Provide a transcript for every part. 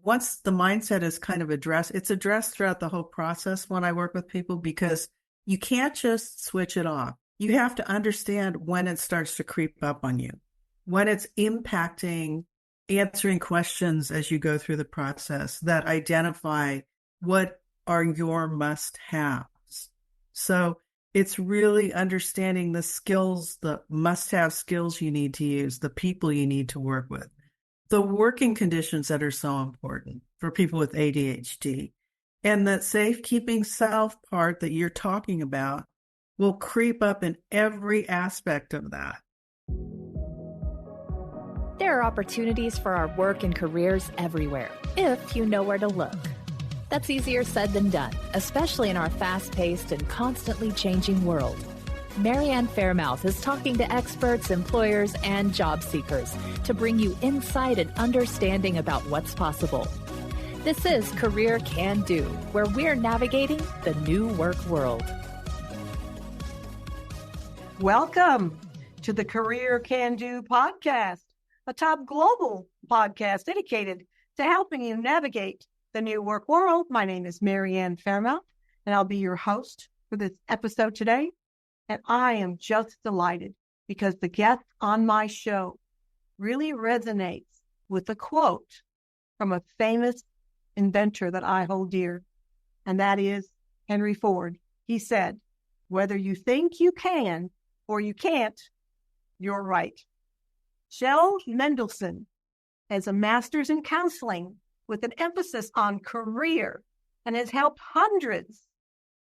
once the mindset is kind of addressed, it's addressed throughout the whole process when I work with people, because you can't just switch it off. You have to understand when it starts to creep up on you, when it's impacting answering questions as you go through the process that identify what are your must-haves. So it's really understanding the skills, the must-have skills you need to use, the people you need to work with, the working conditions that are so important for people with ADHD. And that safekeeping self part that you're talking about will creep up in every aspect of that. There are opportunities for our work and careers everywhere, if you know where to look. That's easier said than done, especially in our fast-paced and constantly changing world. Marianne Fairmouth is talking to experts, employers, and job seekers to bring you insight and understanding about what's possible. This is Career Can Do, where we're navigating the new work world. Welcome to the Career Can Do podcast, a top global podcast dedicated to helping you navigate the new work world. My name is Marianne Fairmouth, and I'll be your host for this episode today. And I am just delighted because the guest on my show really resonates with a quote from a famous inventor that I hold dear, and that is Henry Ford. He said, "Whether you think you can or you can't, you're right." Shel Mendelson has a master's in counseling with an emphasis on career and has helped hundreds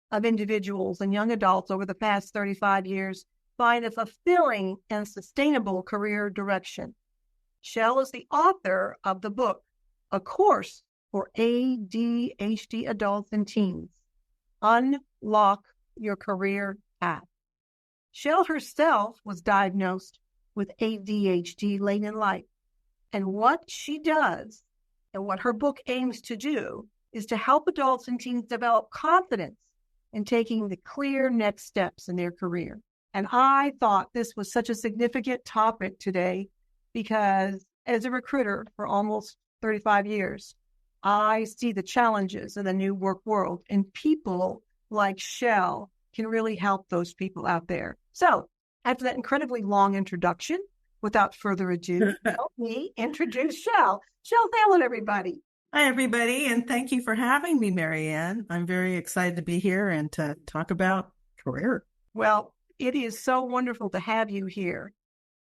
of individuals and young adults over the past 35 years find a fulfilling and sustainable career direction. Shel is the author of the book, A Course for ADHD Adults and Teens, Unlock Your Career Path. Shel herself was diagnosed with ADHD late in life, and what she does and what her book aims to do is to help adults and teens develop confidence in taking the clear next steps in their career. And I thought this was such a significant topic today because as a recruiter for almost 35 years, I see the challenges in the new work world, and people like Shel can really help those people out there. So after that incredibly long introduction, without further ado, help me introduce Shel. Shel, say hello to everybody. Hi, everybody, and thank you for having me, Marianne. I'm very excited to be here and to talk about career. Well, it is so wonderful to have you here.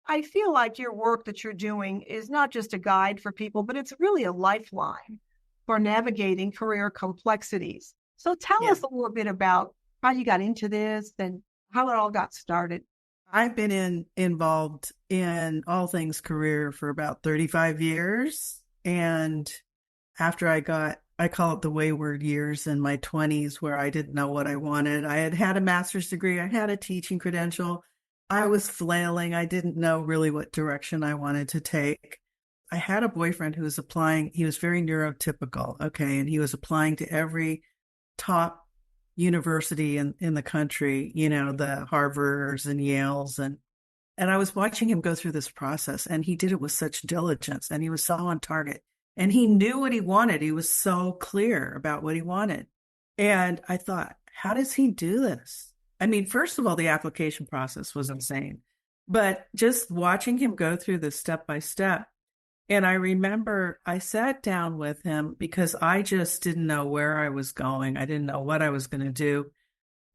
I feel like your work that you're doing is not just a guide for people, but it's really a lifeline for navigating career complexities. So tell us a little bit about how you got into this and how it all got started. I've been involved in all things career for about 35 years, and after I call it the wayward years in my 20s where I didn't know what I wanted. I had a master's degree. I had a teaching credential. I was flailing. I didn't know really what direction I wanted to take. I had a boyfriend who was applying. He was very neurotypical. Okay. And he was applying to every top university in the country, the Harvards and Yales. And I was watching him go through this process, and he did it with such diligence, and he was so on target. And he knew what he wanted. He was so clear about what he wanted. And I thought, how does he do this? I mean, first of all, the application process was insane. But just watching him go through this step by step. And I remember I sat down with him because I just didn't know where I was going. I didn't know what I was going to do.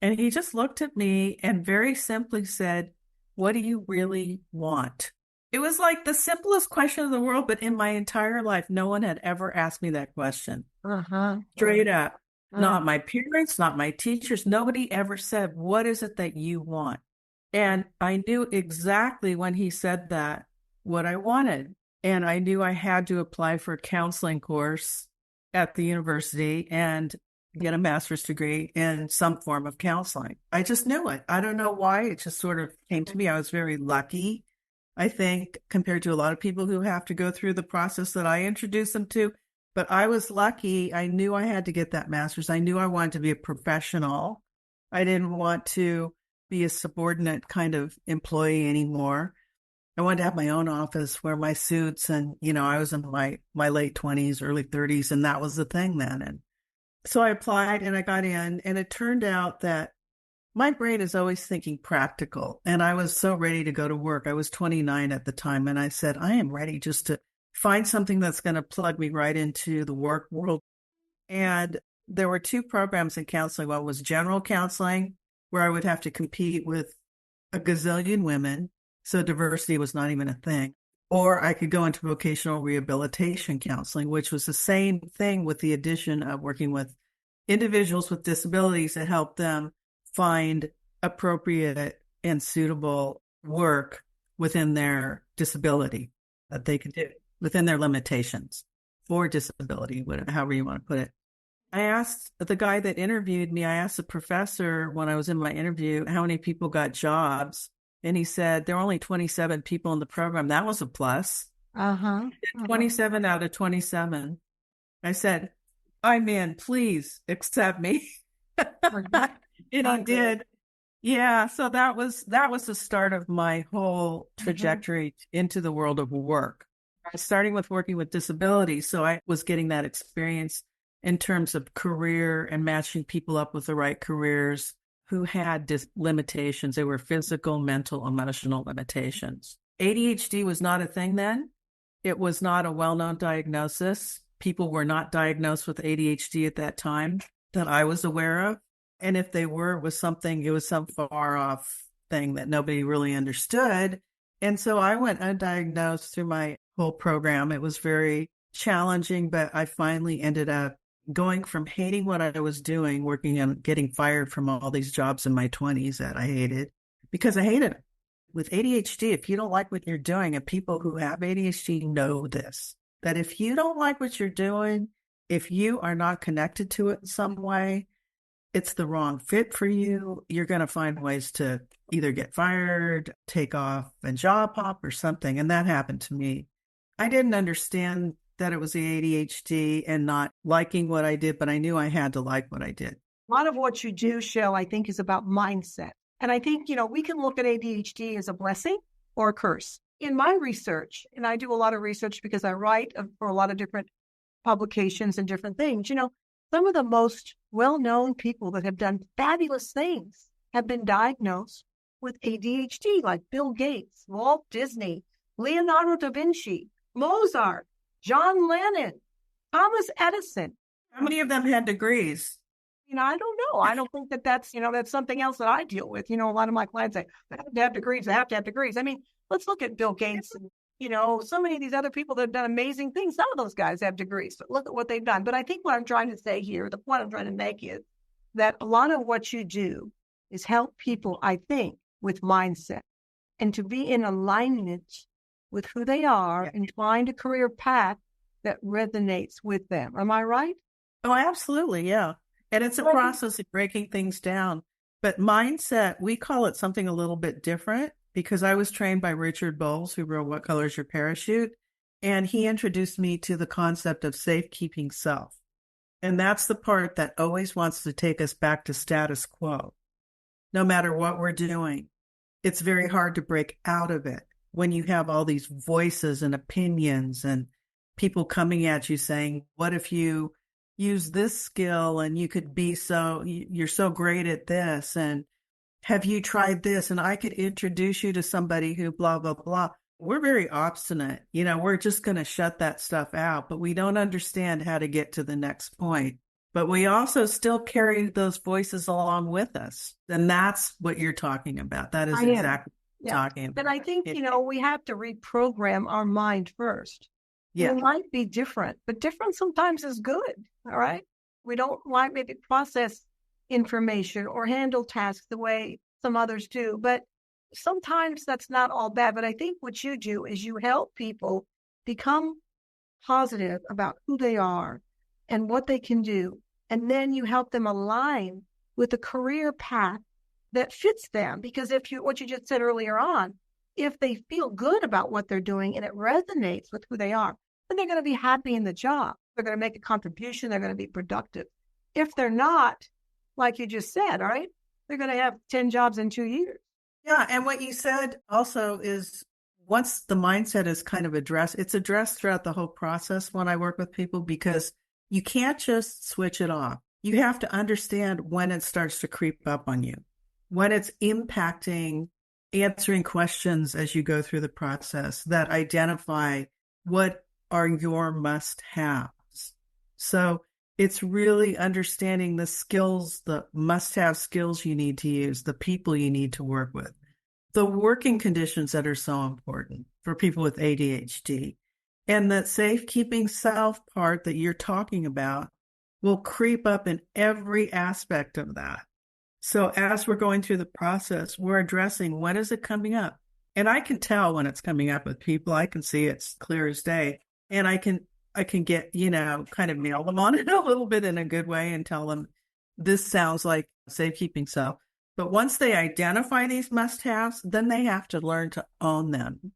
And he just looked at me and very simply said, "What do you really want?" It was like the simplest question in the world, but in my entire life, no one had ever asked me that question. Straight up. Not my parents, not my teachers. Nobody ever said, "What is it that you want?" And I knew exactly when he said that, what I wanted. And I knew I had to apply for a counseling course at the university and get a master's degree in some form of counseling. I just knew it. I don't know why. It just sort of came to me. I was very lucky, I think, compared to a lot of people who have to go through the process that I introduced them to. But I was lucky. I knew I had to get that master's. I knew I wanted to be a professional. I didn't want to be a subordinate kind of employee anymore. I wanted to have my own office, wear my suits, and I was in my late 20s, early 30s, and that was the thing then. And so I applied and I got in, and it turned out that my brain is always thinking practical. And I was so ready to go to work. I was 29 at the time, and I said, I am ready just to find something that's going to plug me right into the work world. And there were two programs in counseling. One was general counseling, where I would have to compete with a gazillion women. So diversity was not even a thing. Or I could go into vocational rehabilitation counseling, which was the same thing with the addition of working with individuals with disabilities to help them find appropriate and suitable work within their disability that they can do, within their limitations for disability, whatever, however you want to put it. I asked the guy that interviewed me, I asked the professor when I was in my interview, how many people got jobs? And he said, there were only 27 people in the program. That was a plus. 27 out of 27. I said, I'm in, please accept me. And I did. Yeah. So that was the start of my whole trajectory into the world of work. Starting with working with disabilities. So I was getting that experience in terms of career and matching people up with the right careers who had limitations. They were physical, mental, emotional limitations. ADHD was not a thing then. It was not a well-known diagnosis. People were not diagnosed with ADHD at that time that I was aware of. And if they were, it was some far off thing that nobody really understood. And so I went undiagnosed through my whole program. It was very challenging, but I finally ended up going from hating what I was doing, working and getting fired from all these jobs in my 20s that I hated because I hated it. With ADHD, if you don't like what you're doing, and people who have ADHD know this, that if you don't like what you're doing, if you are not connected to it in some way, it's the wrong fit for you. You're going to find ways to either get fired, take off and job hop or something. And that happened to me. I didn't understand that it was the ADHD and not liking what I did, but I knew I had to like what I did. A lot of what you do, Shell, I think is about mindset. And I think, we can look at ADHD as a blessing or a curse. In my research, and I do a lot of research because I write for a lot of different publications and different things, some of the most well-known people that have done fabulous things have been diagnosed with ADHD, like Bill Gates, Walt Disney, Leonardo da Vinci, Mozart, John Lennon, Thomas Edison. How many of them had degrees? I don't know. I don't think that's something else that I deal with. A lot of my clients say, they have to have degrees. They have to have degrees. I mean, let's look at Bill Gates and, so many of these other people that have done amazing things. Some of those guys have degrees, but look at what they've done. But I think what I'm trying to say here, the point I'm trying to make is that a lot of what you do is help people, I think, with mindset and to be in alignment with who they are and find a career path that resonates with them. Am I right? Oh, absolutely. Yeah. And it's a process of breaking things down. But mindset, we call it something a little bit different because I was trained by Richard Bowles, who wrote What Color Is Your Parachute? And he introduced me to the concept of safekeeping self. And that's the part that always wants to take us back to status quo. No matter what we're doing, it's very hard to break out of it when you have all these voices and opinions and people coming at you saying, what if you use this skill and you're so great at this, and have you tried this, and I could introduce you to somebody who blah, blah, blah. We're very obstinate. We're just going to shut that stuff out, but we don't understand how to get to the next point. But we also still carry those voices along with us. And that's what you're talking about. That is exactly what I'm talking about. And I think, we have to reprogram our mind first. Yeah. It might be different, but different sometimes is good. All right. We don't like maybe process information or handle tasks the way some others do, but sometimes that's not all bad. But I think what you do is you help people become positive about who they are and what they can do. And then you help them align with a career path that fits them. Because what you just said earlier on, if they feel good about what they're doing and it resonates with who they are, then they're going to be happy in the job. They're going to make a contribution. They're going to be productive. If they're not, like you just said, all right, they're going to have 10 jobs in 2 years. Yeah. And what you said also is once the mindset is kind of addressed, it's addressed throughout the whole process when I work with people, because you can't just switch it off. You have to understand when it starts to creep up on you, when it's impacting answering questions as you go through the process that identify what are your must-haves. So it's really understanding the skills, the must-have skills you need to use, the people you need to work with, the working conditions that are so important for people with ADHD. And that safekeeping self part that you're talking about will creep up in every aspect of that. So as we're going through the process, we're addressing when is it coming up? And I can tell when it's coming up with people. I can see it's clear as day. And I can get, kind of nail them on it a little bit in a good way and tell them this sounds like safekeeping self. But once they identify these must-haves, then they have to learn to own them.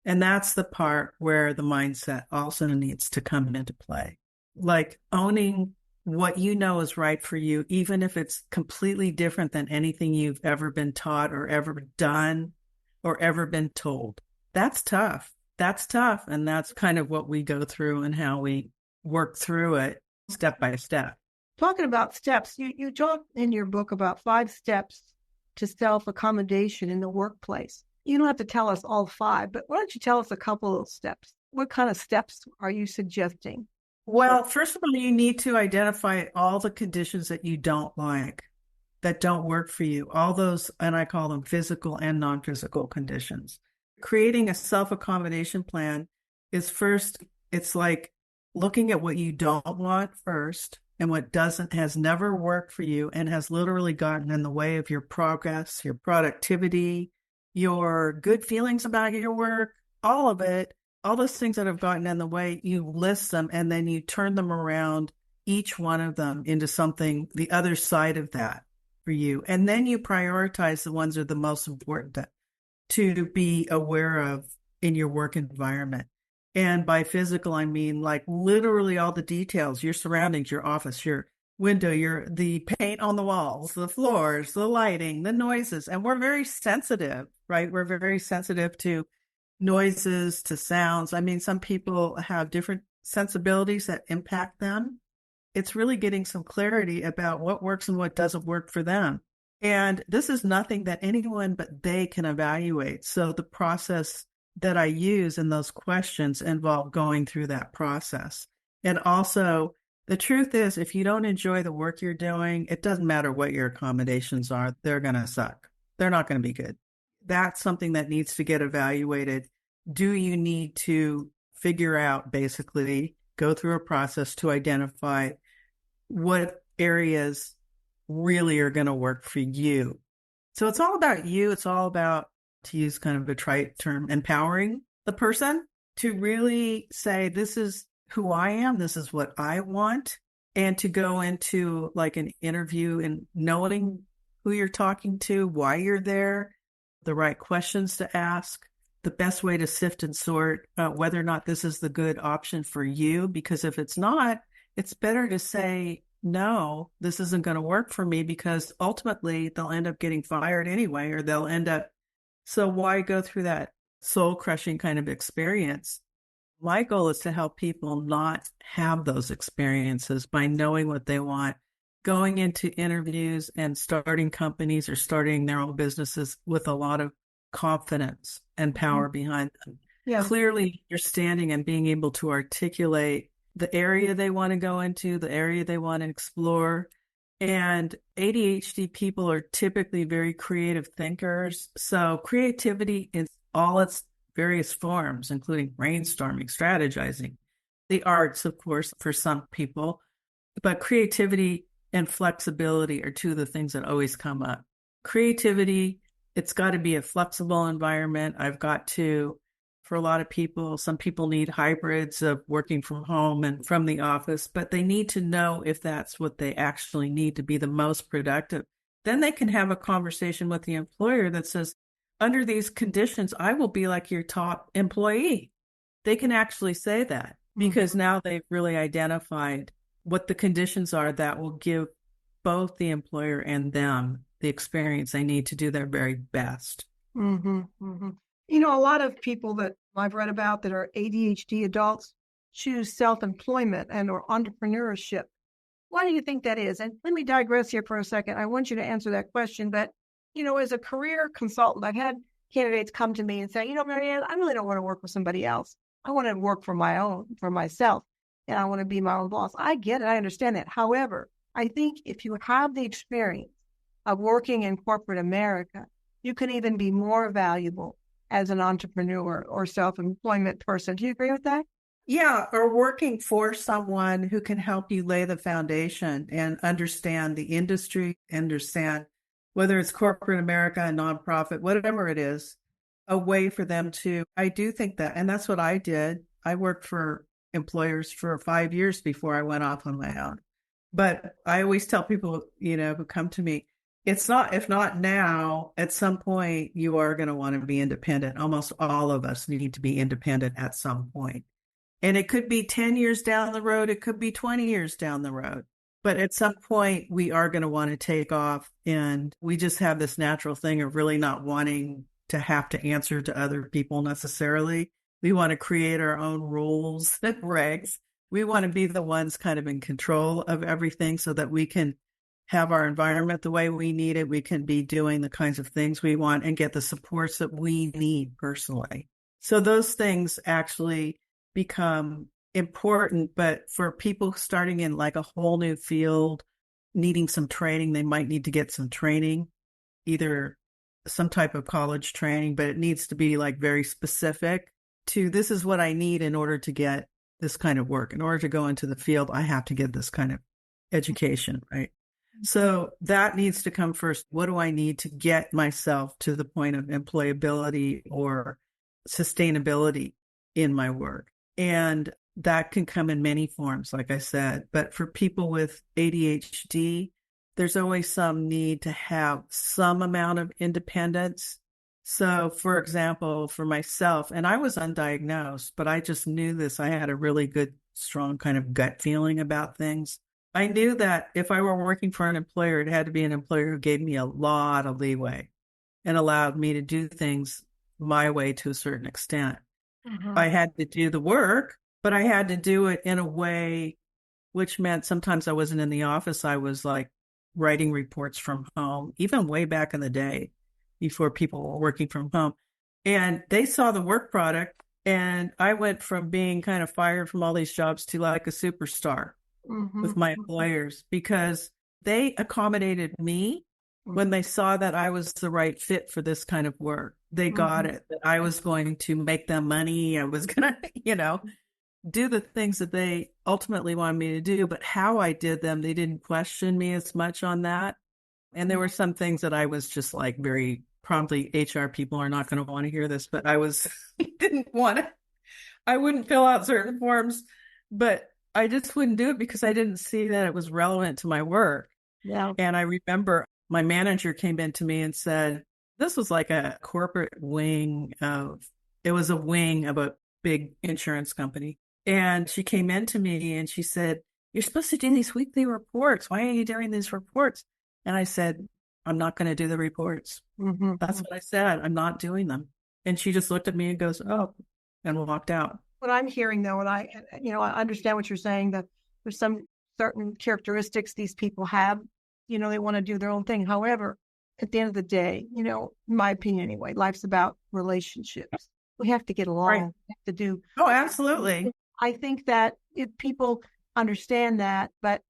And that's the part where the mindset also needs to come into play. Like owning what you know is right for you, even if it's completely different than anything you've ever been taught or ever done or ever been told. That's tough. That's tough. And that's kind of what we go through and how we work through it step by step. Talking about steps, you talk in your book about 5 steps to self-accommodation in the workplace. You don't have to tell us all 5, but why don't you tell us a couple of steps? What kind of steps are you suggesting? Well, first of all, you need to identify all the conditions that you don't like, that don't work for you. All those, and I call them physical and non-physical conditions. Creating a self-accommodation plan is first, it's like looking at what you don't want first and what has never worked for you and has literally gotten in the way of your progress, your productivity, your good feelings about your work, all of it. All those things that have gotten in the way, you list them and then you turn them around, each one of them into something, the other side of that for you. And then you prioritize the ones that are the most important to be aware of in your work environment. And by physical, I mean like literally all the details, your surroundings, your office, your window, the paint on the walls, the floors, the lighting, the noises. And we're very sensitive, right? We're very sensitive to noises, to sounds. I mean, some people have different sensibilities that impact them. It's really getting some clarity about what works and what doesn't work for them. And this is nothing that anyone but they can evaluate. So the process that I use in those questions involve going through that process. And also, the truth is, if you don't enjoy the work you're doing, it doesn't matter what your accommodations are, they're going to suck. They're not going to be good. That's something that needs to get evaluated. Do you need to figure out, basically, go through a process to identify what areas really are going to work for you? So it's all about you. It's all about, to use kind of a trite term, empowering the person to really say, this is who I am. This is what I want. And to go into like an interview and knowing who you're talking to, why you're there, the right questions to ask, the best way to sift and sort whether or not this is the good option for you. Because if it's not, it's better to say, no, this isn't going to work for me, because ultimately they'll end up getting fired anyway, or they'll end up. So why go through that soul crushing kind of experience? My goal is to help people not have those experiences by knowing what they want, going into interviews and starting companies or starting their own businesses with a lot of confidence and power behind them. Yeah. Clearly understanding and being able to articulate the area they want to go into, the area they want to explore. And ADHD people are typically very creative thinkers. So creativity in all its various forms, including brainstorming, strategizing, the arts, of course, for some people, but creativity and flexibility are two of the things that always come up. Creativity, it's got to be a flexible environment. For a lot of people, some people need hybrids of working from home and from the office, but they need to know if that's what they actually need to be the most productive. Then they can have a conversation with the employer that says, under these conditions, I will be like your top employee. They can actually say that because now they've really identified what the conditions are that will give both the employer and them the experience they need to do their very best. Mm-hmm, mm-hmm. A lot of people that I've read about that are ADHD adults choose self-employment and or entrepreneurship. Why do you think that is? And let me digress here for a second. I want you to answer that question. But, as a career consultant, I've had candidates come to me and say, Marianne, I really don't want to work with somebody else. I want to work for myself, and I want to be my own boss. I get it. I understand that. However, I think if you have the experience of working in corporate America, you can even be more valuable as an entrepreneur or self-employment person. Do you agree with that? Yeah, or working for someone who can help you lay the foundation and understand the industry, understand whether it's corporate America, a nonprofit, whatever it is, a way for them to. I do think that, and that's what I did. I worked for employers for 5 years before I went off on my own. But I always tell people, who come to me, it's not, if not now, at some point, you are going to want to be independent. Almost all of us need to be independent at some point. And it could be 10 years down the road. It could be 20 years down the road. But at some point, we are going to want to take off. And we just have this natural thing of really not wanting to have to answer to other people necessarily. We want to create our own rules and regs. We want to be the ones kind of in control of everything so that we can have our environment the way we need it. We can be doing the kinds of things we want and get the supports that we need personally. So those things actually become important, but for people starting in like a whole new field, needing some training, they might need to get some training, either some type of college training, but it needs to be like very specific to this is what I need in order to get this kind of work. In order to go into the field, I have to get this kind of education, right? So that needs to come first. What do I need to get myself to the point of employability or sustainability in my work? And that can come in many forms, like I said. But for people with ADHD, there's always some need to have some amount of independence. So, for example, for myself, and I was undiagnosed, but I just knew this. I had a really good, strong kind of gut feeling about things. I knew that if I were working for an employer, it had to be an employer who gave me a lot of leeway and allowed me to do things my way to a certain extent. I had to do the work, but I had to do it in a way which meant sometimes I wasn't in the office. I was like writing reports from home, even way back in the day before people were working from home. And they saw the work product, and I went from being kind of fired from all these jobs to like a superstar with my employers because they accommodated me when they saw that I was the right fit for this kind of work. They got it, that I was going to make them money. I was going to, do the things that they ultimately wanted me to do, but how I did them, they didn't question me as much on that. And there were some things that I was just like very promptly, HR people are not going to want to hear this, but I didn't want to, I wouldn't fill out certain forms, but I just wouldn't do it because I didn't see that it was relevant to my work. Yeah. And I remember my manager came in to me and said, this was like a corporate it was a wing of a big insurance company. And she came in to me and she said, you're supposed to do these weekly reports. Why are you doing these reports? And I said, I'm not going to do the reports. That's what I said. I'm not doing them. And she just looked at me and goes, oh, and walked out. What I'm hearing though, and I understand what you're saying, that there's some certain characteristics these people have, they want to do their own thing. However, at the end of the day, in my opinion anyway, life's about relationships. We have to get along. Right. We have to do. Oh, absolutely. I think that if people understand that, but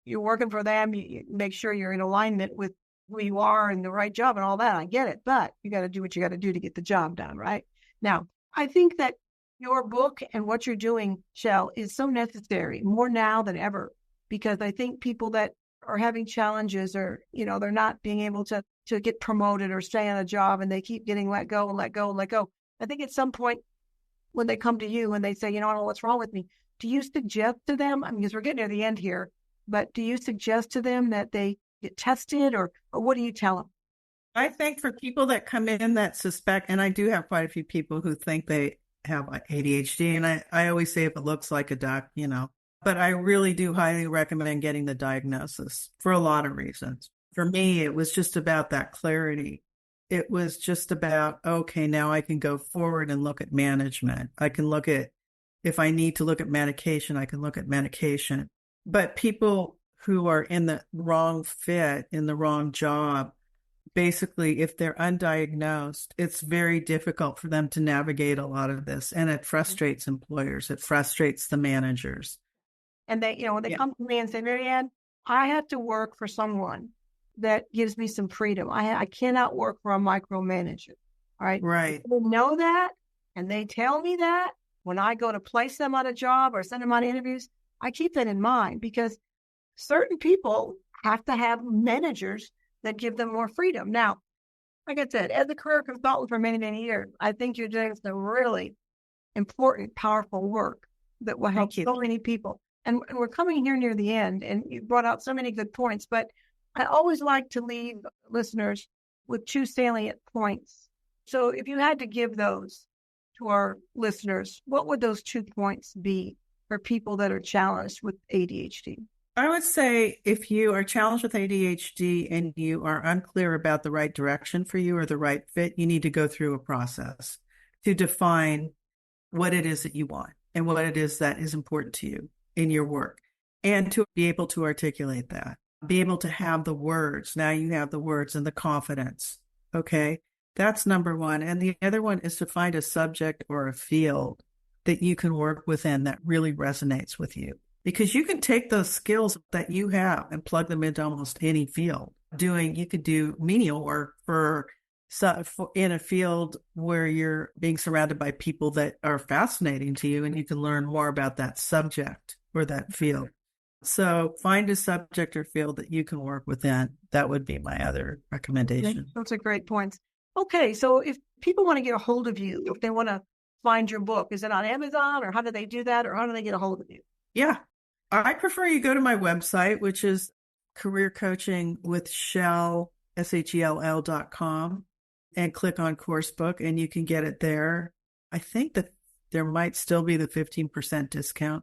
you're working for them, you make sure you're in alignment with who you are and the right job and all that. I get it, but you got to do what you got to do to get the job done, right? Now, I think that your book and what you're doing, Shell, is so necessary, more now than ever, because I think people that are having challenges or, they're not being able to get promoted or stay on a job and they keep getting let go and let go and let go. I think at some point when they come to you and they say, I don't know what's wrong with me, do you suggest to them, because we're getting near the end here, but do you suggest to them that they get tested or what do you tell them? I think for people that come in that suspect, and I do have quite a few people who think they have ADHD, and I always say if it looks like a duck, but I really do highly recommend getting the diagnosis for a lot of reasons. For me, it was just about that clarity it was just about, okay, now I can go forward and look at management. I can look at, if I need to look at medication, I can look at medication. But people who are in the wrong fit, in the wrong job, basically, if they're undiagnosed, it's very difficult for them to navigate a lot of this. And it frustrates employers, it frustrates the managers. And they, when they come to me and say, Marianne, I have to work for someone that gives me some freedom. I cannot work for a micromanager. All right. Right. They know that, and they tell me that when I go to place them on a job or send them on interviews. I keep that in mind because certain people have to have managers that give them more freedom. Now, like I said, as a career consultant for many, many years, I think you're doing some really important, powerful work that will help so many people. And we're coming here near the end, and you brought out so many good points, but I always like to leave listeners with 2 salient points. So if you had to give those to our listeners, what would those 2 points be for people that are challenged with ADHD? I would say if you are challenged with ADHD and you are unclear about the right direction for you or the right fit, you need to go through a process to define what it is that you want and what it is that is important to you in your work, and to be able to articulate that, be able to have the words. Now you have the words and the confidence. Okay. That's number one. And the other one is to find a subject or a field that you can work within that really resonates with you. Because you can take those skills that you have and plug them into almost any field. You could do menial work in a field where you're being surrounded by people that are fascinating to you, and you can learn more about that subject or that field. So find a subject or field that you can work within. That would be my other recommendation. Those are great points. Okay, so if people want to get a hold of you, if they want to find your book, is it on Amazon, or how do they do that, or how do they get a hold of you? Yeah, I prefer you go to my website, which is Career Coaching with Shell, SHELL.com, and click on course book, and you can get it there. I think that there might still be the 15% discount.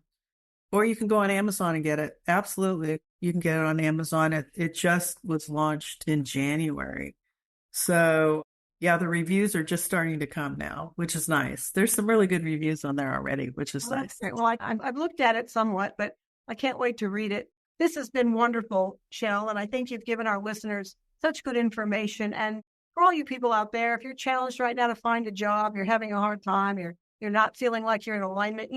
Or you can go on Amazon and get it. Absolutely. You can get it on Amazon. It just was launched in January. So yeah, the reviews are just starting to come now, which is nice. There's some really good reviews on there already, which is nice. Well, I've looked at it somewhat, but I can't wait to read it. This has been wonderful, Shell, and I think you've given our listeners such good information. And for all you people out there, if you're challenged right now to find a job, you're having a hard time, you're not feeling like you're in alignment,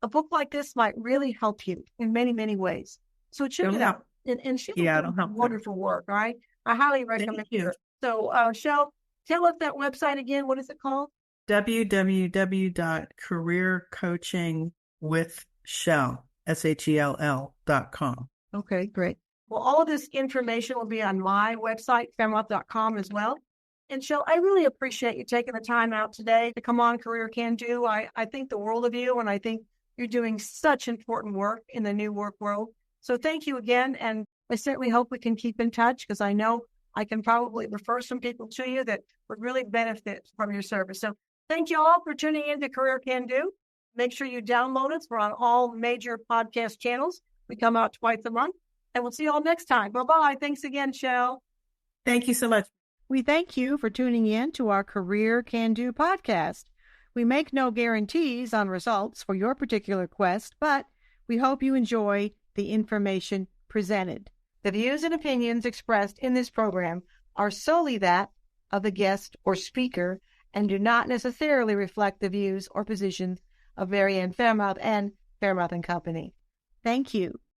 a book like this might really help you in many, many ways. So check it out. And Shell does wonderful work, all right? I highly recommend it. So, Shell, tell us that website again. What is it called? www.careercoachingwithshell.com. Okay, great. Well, all of this information will be on my website, fairmouth.com as well. And Shell, I really appreciate you taking the time out today to come on Career Can Do. I think the world of you, and I think you're doing such important work in the new work world. So thank you again. And I certainly hope we can keep in touch, because I know I can probably refer some people to you that would really benefit from your service. So thank you all for tuning in to Career Can Do. Make sure you download us. We're on all major podcast channels. We come out twice a month, and we'll see you all next time. Bye-bye. Thanks again, Shell. Thank you so much. We thank you for tuning in to our Career Can Do podcast. We make no guarantees on results for your particular quest, but we hope you enjoy the information presented. The views and opinions expressed in this program are solely that of the guest or speaker and do not necessarily reflect the views or positions of Marianne Fairmouth and Fairmouth and Company. Thank you.